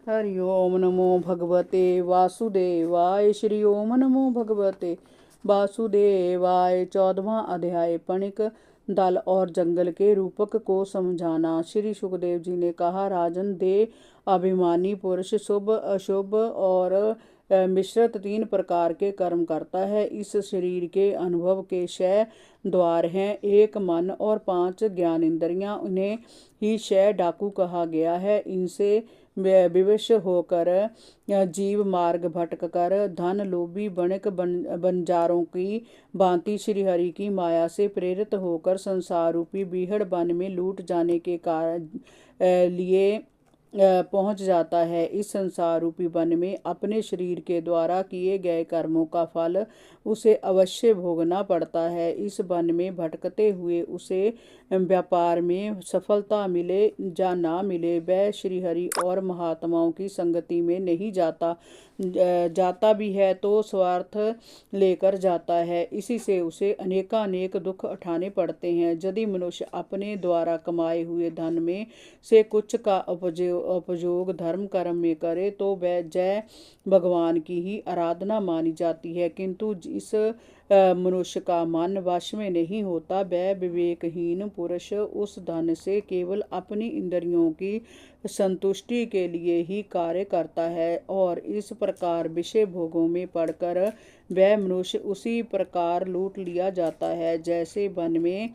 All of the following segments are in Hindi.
हरि ओम नमो भगवते वासुदेवाय। श्री ओम नमो भगवते वासुदेवाय। 14वां अध्याय पणिक दल और जंगल के रूपक को समझाना। श्री सुखदेव जी ने कहा, राजन, देह अभिमानी पुरुष शुभ अशुभ और मिश्रित 3 प्रकार के कर्म करता है। इस शरीर के अनुभव के 6 द्वार हैं, 1 मन और 5 ज्ञानेंद्रियां। उन्हें ही 6 डाकू कहा गया है। इनसे विवश होकर जीव मार्ग भटक कर धन लोभी बणिक बंजारों की भांति श्रीहरि की माया से प्रेरित होकर संसार रूपी बीहड़ वन में लूट जाने के लिए पहुंच जाता है। इस संसार रूपी वन में अपने शरीर के द्वारा किए गए कर्मों का फल उसे अवश्य भोगना पड़ता है। इस वन में भटकते हुए उसे व्यापार में सफलता मिले या ना मिले, वह श्रीहरि और महात्माओं की संगति में नहीं जाता। जाता भी है तो स्वार्थ लेकर जाता है। इसी से उसे अनेकानेक दुख उठाने पड़ते हैं। यदि मनुष्य अपने द्वारा कमाए हुए धन में से कुछ का उपयोग धर्म कर्म में करे तो वह जय भगवान की ही आराधना मानी जाती है। किंतु इस मनुष्य का मन वश में नहीं होता। वह विवेकहीन पुरुष उस धन से केवल अपनी इंद्रियों की संतुष्टि के लिए ही कार्य करता है और इस प्रकार विषय भोगों में पड़कर वह मनुष्य उसी प्रकार लूट लिया जाता है जैसे वन में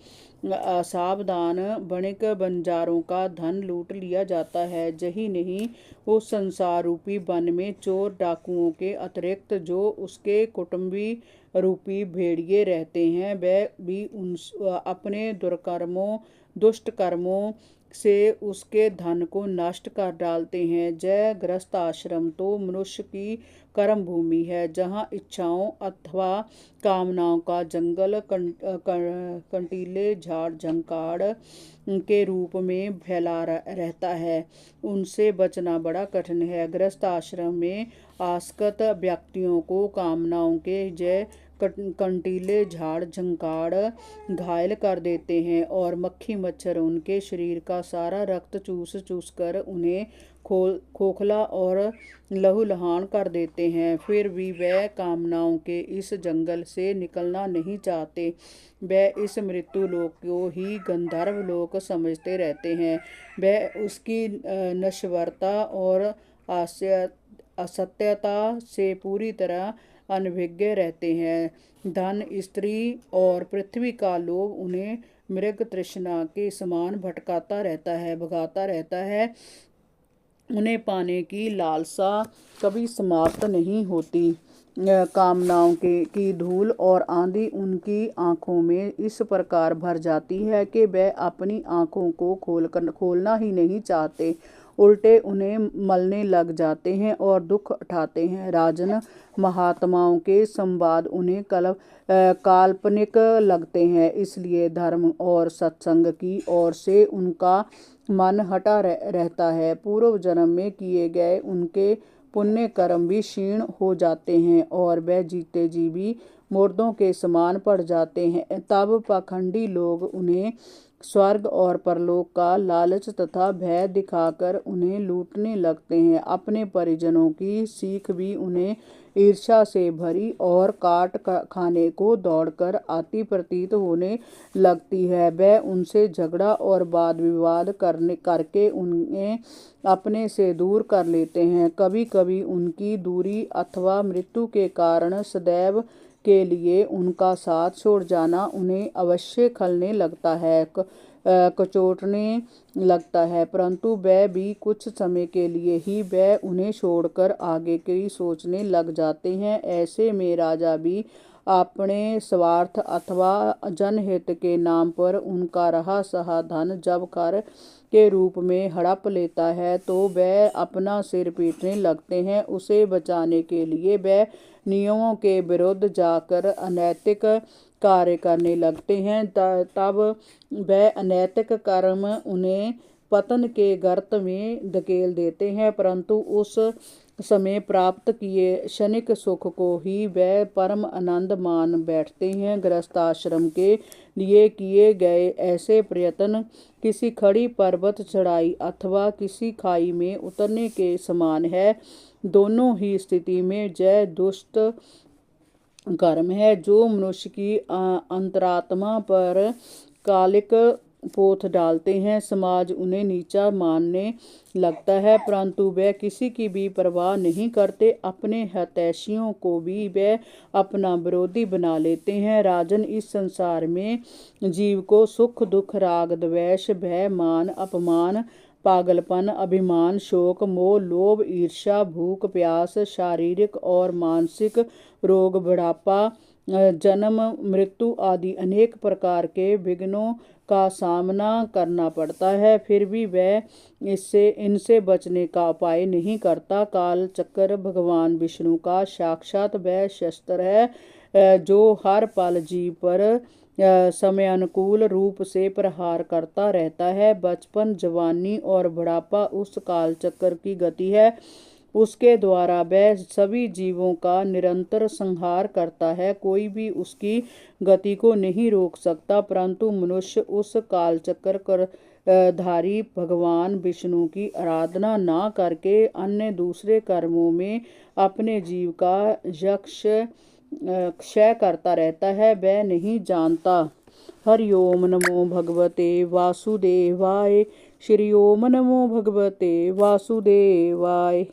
असावधान बणिक बंजारों का धन लूट लिया जाता है। यही नहीं, उस संसार रूपी वन में चोर डाकुओं के अतिरिक्त जो उसके कुटुंबी रूपी भेड़िए रहते हैं, वह भी अपने दुष्ट कर्मों से उसके धन को नष्ट कर डालते हैं। जय गृहस्थ आश्रम तो मनुष्य की कर्म भूमि है, जहाँ इच्छाओं अथवा कामनाओं का जंगल कंटीले झाड़ झंकाड़ के रूप में फैला रहता है। उनसे बचना बड़ा कठिन है। गृहस्थ आश्रम में आसक्त व्यक्तियों को कामनाओं के जय कंटीले झाड़ झंकाड़ घायल कर देते हैं और मक्खी मच्छर उनके शरीर का सारा रक्त चूस कर उन्हें खोखला और लहूलुहान कर देते हैं। फिर भी वह कामनाओं के इस जंगल से निकलना नहीं चाहते। वह इस मृत्यु लोक को ही गंधर्व लोक समझते रहते हैं। वह उसकी नश्वरता और असत्यता से पूरी तरह अनभिज्ञ रहते हैं। धन, स्त्री और पृथ्वी का लोभ उन्हें मृग तृष्णा के समान भटकाता भगाता रहता है। उन्हें पाने की लालसा कभी समाप्त नहीं होती। कामनाओं की धूल और आंधी उनकी आंखों में इस प्रकार भर जाती है कि वह अपनी आंखों को खोलना ही नहीं चाहते, उल्टे उन्हें मलने लग जाते हैं और दुख उठाते हैं। राजन, महात्माओं के संवाद उन्हें काल्पनिक लगते हैं, इसलिए धर्म और सत्संग की ओर से उनका मन हटा रहता है। पूर्व जन्म में किए गए उनके पुण्य कर्म भी क्षीण हो जाते हैं और वह जीते जी भी मुर्दों के समान पड़ जाते हैं। तब पाखंडी लोग उन्हें स्वर्ग और परलोक का लालच तथा भय दिखाकर उन्हें लूटने लगते हैं। अपने परिजनों की सीख भी उन्हें ईर्ष्या से भरी और काट खाने को दौड़कर आती प्रतीत होने लगती है। वह उनसे झगड़ा और वाद विवाद करके उन्हें अपने से दूर कर लेते हैं। कभी कभी उनकी दूरी अथवा मृत्यु के कारण सदैव के लिए उनका साथ छोड़ जाना उन्हें अवश्य खलने लगता है, कचोटने लगता है, परंतु वह भी कुछ समय के लिए ही वह उन्हें छोड़कर आगे की सोचने लग जाते हैं। ऐसे में राजा भी अपने स्वार्थ अथवा जनहित के नाम पर उनका रहा सहा धन जब कर के रूप में हड़प लेता है तो वह अपना सिर पीटने लगते हैं। उसे बचाने के लिए वह नियमों के विरुद्ध जाकर अनैतिक कार्य करने लगते हैं। तब वह अनैतिक कर्म उन्हें पतन के गर्त में धकेल देते हैं, परंतु उस समय प्राप्त किए क्षणिक सुख को ही वह परम आनंद मान बैठते हैं। गृहस्थाश्रम के लिए किए गए ऐसे प्रयत्न किसी खड़ी पर्वत चढ़ाई अथवा किसी खाई में उतरने के समान है। दोनों ही स्थिति में जय दुष्ट कर्म है, जो मनुष्य की अंतरात्मा पर कालिक पोथ डालते हैं। समाज उन्हें नीचा मानने लगता है, परंतु वे किसी की भी परवाह नहीं करते। अपने हितैषियों को भी वे अपना विरोधी बना लेते हैं। राजन, इस संसार में जीव को सुख दुख राग द्वेष भय मान अपमान पागलपन अभिमान शोक मोह लोभ ईर्ष्या भूख प्यास शारीरिक और मानसिक रोग बुढ़ापा जन्म मृत्यु आदि अनेक प्रकार के विघ्नों का सामना करना पड़ता है, फिर भी वह इनसे बचने का उपाय नहीं करता। काल चक्र भगवान विष्णु का साक्षात वह शस्त्र है जो हर पल जीव पर समयानुकूल रूप से प्रहार करता रहता है। बचपन जवानी और बुढ़ापा उस काल चक्र की गति है, उसके द्वारा वह सभी जीवों का निरंतर संहार करता है। कोई भी उसकी गति को नहीं रोक सकता, परंतु मनुष्य उस कालचक्र कर धारी भगवान विष्णु की आराधना ना करके अन्य दूसरे कर्मों में अपने जीव का यक्ष क्षय करता रहता है। वह नहीं जानता। हरि ओम नमो भगवते वासुदेवाय। श्री ओम नमो भगवते वासुदेवाय।